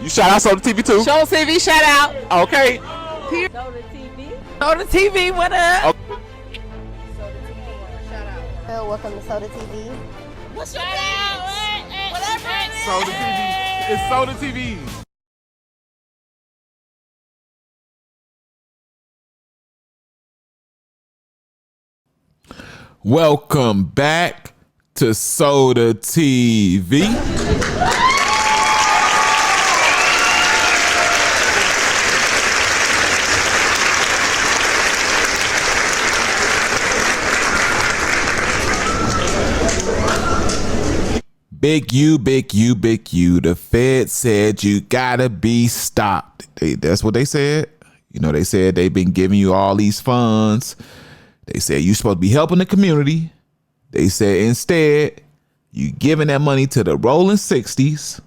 You shout out Soda TV too? Show TV shout out. Okay. Soda TV. Soda TV, what up? Okay. Soda TV want to shout out. Welcome to Soda TV. What's your name? Whatever it is. Soda TV. It's Soda TV. Welcome back to Soda TV. Big U, big U, big U. The Fed said you gotta be stopped. That's what they said. You know, they said they've been giving you all these funds. They said you're supposed to be helping the community. They said instead, you giving that money to the rolling 60s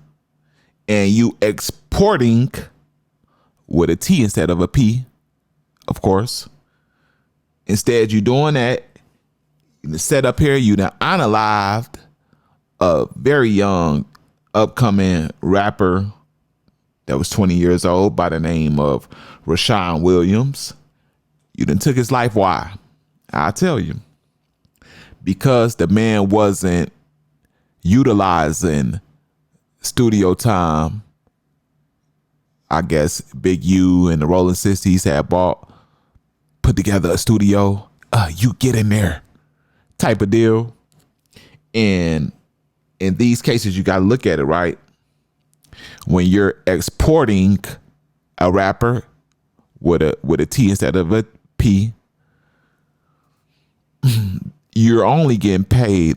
and you exporting with a T instead of a P, of course. Instead, you doing that. You set up here, you done unalived a very young upcoming rapper that was 20 years old by the name of Rashawn Williams. You done took his life. Why? I'll tell you. Because the man wasn't utilizing studio time. I guess Big U and the Rolling 60s had put together a studio. You get in there type of deal. And in these cases, you got to look at it, right? When you're exporting a rapper with a T instead of a P, you're only getting paid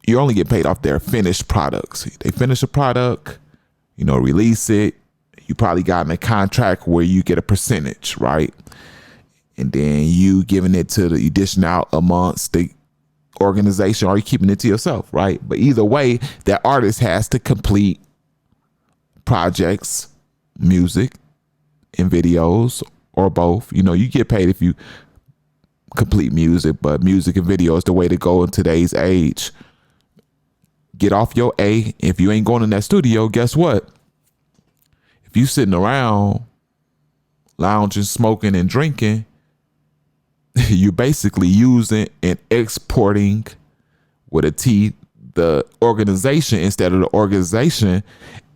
you're only getting paid off their finished products. They finish a product, release it. You probably got in a contract where you get a percentage, right? And then you giving it to you dishing out amongst the organization, or you keeping it to yourself, right? But either way, that artist has to complete projects, music and videos, or both. You get paid if you complete music, but music and video is the way to go in today's age. Get off your A. If you ain't going in that studio, guess what? If you sitting around lounging, smoking and drinking, you're basically using and exporting with a T the organization instead of the organization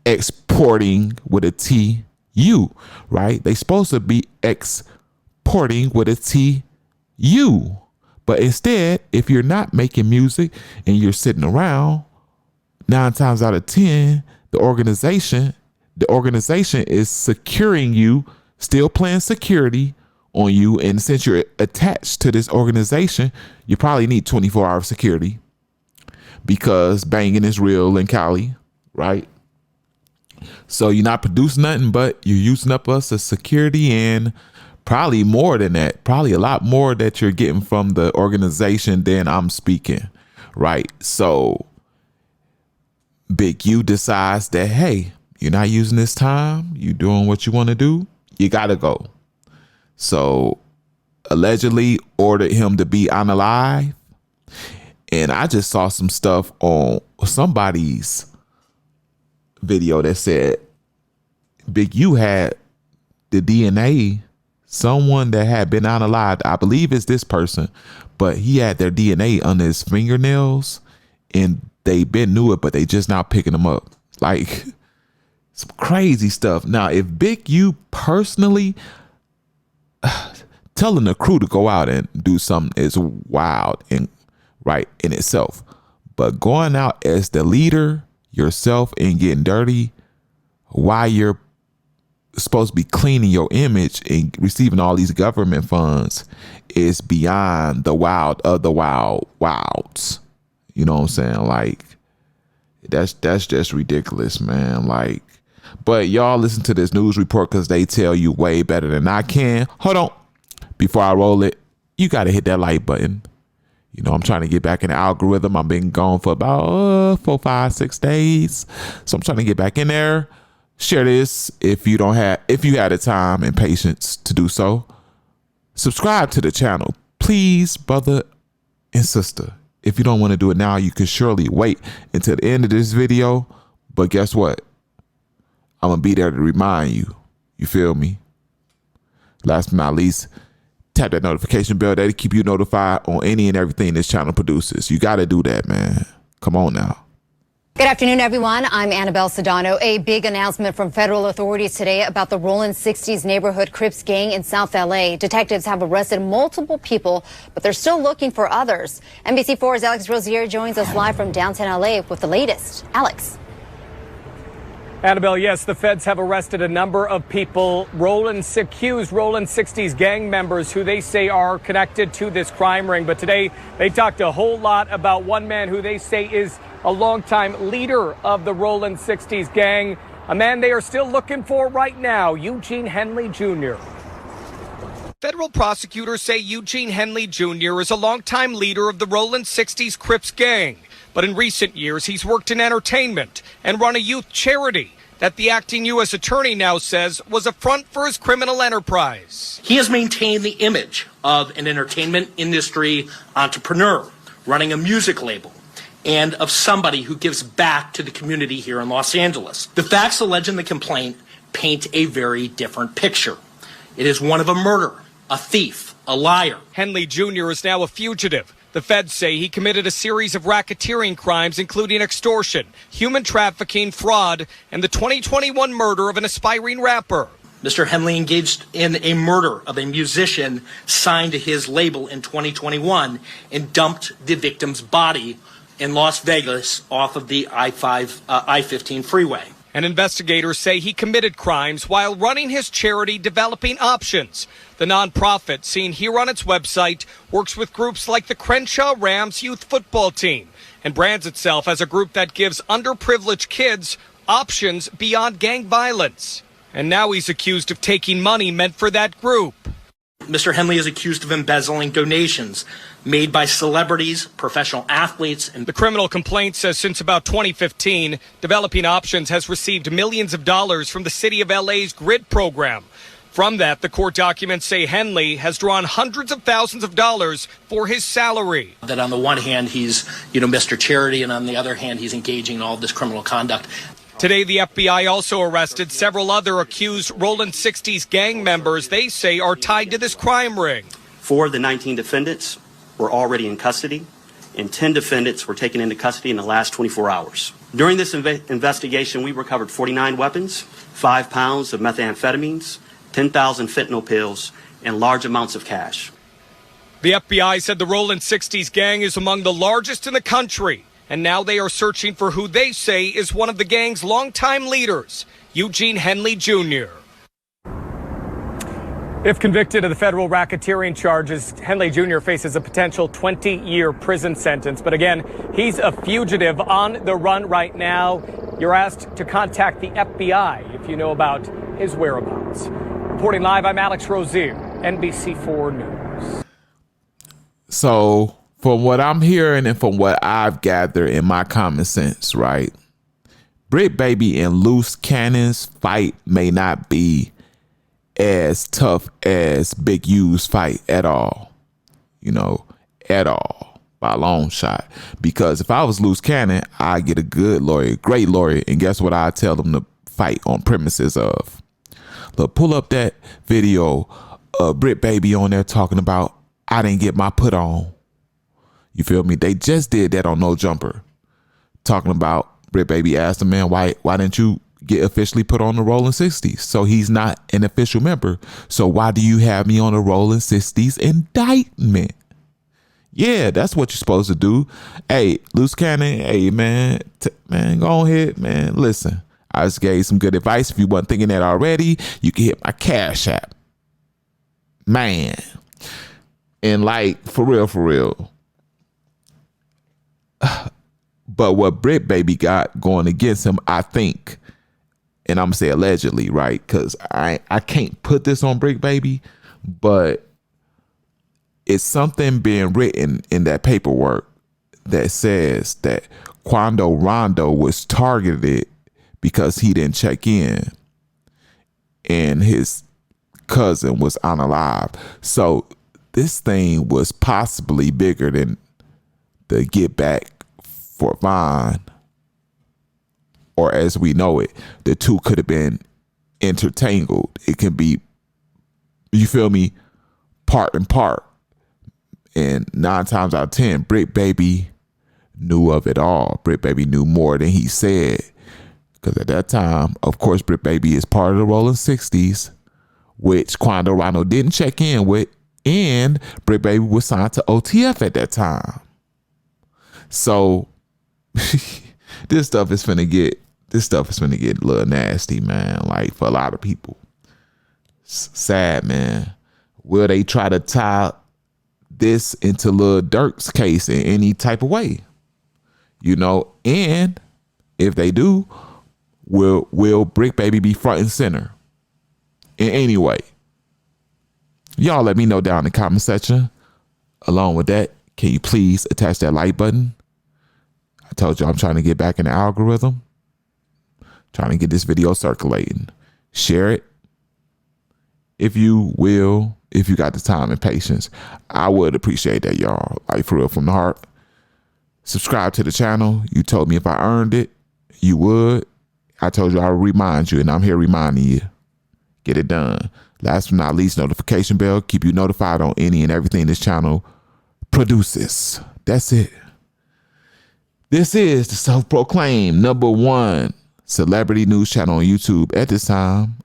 exporting with a T U, right? They supposed to be exporting with a T U. But instead, if you're not making music and you're sitting around, 9 times out of 10, the organization is securing you, still playing security on you. And since you're attached to this organization, you probably need 24-hour security because banging is real in Cali, right? So you're not producing nothing, but you're using up us as security, and probably more than that, probably a lot more that you're getting from the organization than I'm speaking, right? So Big U decides that, hey, you're not using this time, you doing what you want to do, you gotta go. So allegedly ordered him to be unalive. And I just saw some stuff on somebody's video that said Big U had the DNA, someone that had been unalive. I believe it's this person, but he had their DNA on his fingernails and they been knew it, but they just now picking them up. Like some crazy stuff. Now, if Big U personally telling the crew to go out and do something is wild and right in itself, but going out as the leader yourself and getting dirty while you're supposed to be cleaning your image and receiving all these government funds is beyond the wild of the wilds. You know what I'm saying? Like that's just ridiculous, man. Like, but y'all listen to this news report because they tell you way better than I can. Hold on. Before I roll it, you got to hit that like button. I'm trying to get back in the algorithm. I've been gone for about 4, 5, 6 days. So I'm trying to get back in there. Share this if you had the time and patience to do so. Subscribe to the channel, please, brother and sister. If you don't want to do it now, you can surely wait until the end of this video. But guess what? I'm going to be there to remind you. You feel me? Last but not least, tap that notification bell there to keep you notified on any and everything this channel produces. You got to do that, man. Come on now. Good afternoon, everyone. I'm Annabelle Sedano. A big announcement from federal authorities today about the Rollin 60's neighborhood Crips gang in South LA. Detectives have arrested multiple people, but they're still looking for others. NBC4's Alex Rozier joins us live from downtown LA with the latest. Alex. Annabelle, yes, the feds have arrested a number of people, accused Rollin 60's gang members who they say are connected to this crime ring. But today they talked a whole lot about one man who they say is a longtime leader of the Rollin 60's gang, a man they are still looking for right now, Eugene Henley Jr. Federal prosecutors say Eugene Henley Jr. is a longtime leader of the Rollin 60's Crips gang. But in recent years, he's worked in entertainment and run a youth charity that the acting U.S. attorney now says was a front for his criminal enterprise. He has maintained the image of an entertainment industry entrepreneur running a music label and of somebody who gives back to the community here in Los Angeles. The facts alleged in the complaint paint a very different picture. It is one of a murderer, a thief, a liar. Henley Jr. is now a fugitive. The feds say he committed a series of racketeering crimes, including extortion, human trafficking, fraud, and the 2021 murder of an aspiring rapper. Mr. Henley engaged in a murder of a musician signed to his label in 2021 and dumped the victim's body in Las Vegas off of the I-15 freeway. And investigators say he committed crimes while running his charity Developing Options. The nonprofit, seen here on its website, works with groups like the Crenshaw Rams youth football team and brands itself as a group that gives underprivileged kids options beyond gang violence. And now he's accused of taking money meant for that group. Mr. Henley is accused of embezzling donations made by celebrities, professional athletes, and the criminal complaint says since about 2015, Developing Options has received millions of dollars from the city of LA's GRID program. From that, the court documents say Henley has drawn hundreds of thousands of dollars for his salary. That on the one hand, he's, Mr. Charity, and on the other hand, he's engaging in all of this criminal conduct. Today, the FBI also arrested several other accused Rollin 60's gang members they say are tied to this crime ring. 4 of the 19 defendants were already in custody, and 10 defendants were taken into custody in the last 24 hours. During this investigation, we recovered 49 weapons, 5 pounds of methamphetamines, 10,000 fentanyl pills, and large amounts of cash. The FBI said the Rollin 60's gang is among the largest in the country, and now they are searching for who they say is one of the gang's longtime leaders, Eugene Henley Jr. If convicted of the federal racketeering charges, Henley Jr. faces a potential 20-year prison sentence. But again, he's a fugitive on the run right now. You're asked to contact the FBI if you know about his whereabouts. Reporting live, I'm Alex Rozier, NBC4 News. So, from what I'm hearing and from what I've gathered in my common sense, right? Bricc Baby and Luce Cannon's fight may not be as tough as Big U's fight at all. At all. By a long shot. Because if I was Luce Cannon, I'd get a good lawyer, great lawyer, and guess what I'd tell them to fight on premises of? Look, pull up that video of Bricc Baby on there talking about, I didn't get my put on. You feel me? They just did that on No Jumper. Talking about Bricc Baby asked the man, why didn't you get officially put on the Rollin 60's? So he's not an official member. So why do you have me on the Rollin 60's indictment? Yeah, that's what you're supposed to do. Hey, Luce Cannon, hey, man, go ahead, man. Listen, I just gave some good advice. If you weren't thinking that already, you can hit my Cash App. Man. And for real. But what Bricc Baby got going against him, I think, and I'm gonna say allegedly, right? Because I can't put this on Bricc Baby, but it's something being written in that paperwork that says that Quando Rondo was targeted because he didn't check in and his cousin was unalive. So this thing was possibly bigger than the get back for Vaughn or as we know it, the two could have been intertangled. It can be, you feel me, part and part. And 9 times out of 10, Bricc Baby knew of it all. Bricc Baby knew more than he said. Because at that time, of course, Bricc Baby is part of the Rolling 60's, which Quando Rhino didn't check in with. And Bricc Baby was signed to OTF at that time. So this stuff is finna get a little nasty, man. Like, for a lot of people. Sad, man. Will they try to tie this into Lil Durk's case in any type of way? You know, and if they do, will Bricc Baby be front and center in any way? Y'all let me know down in the comment section. Along with that, can you please attach that like button? I told you I'm trying to get back in the algorithm. Trying to get this video circulating. Share it if you will, if you got the time and patience. I would appreciate that, y'all. Like, for real, from the heart. Subscribe to the channel. You told me if I earned it, you would. I told you I would remind you, and I'm here reminding you. Get it done. Last but not least, notification bell. Keep you notified on any and everything this channel produces. That's it. This is the self-proclaimed #1 celebrity news channel on YouTube at this time.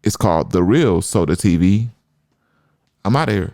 It's called The Real Soda TV. I'm out of here.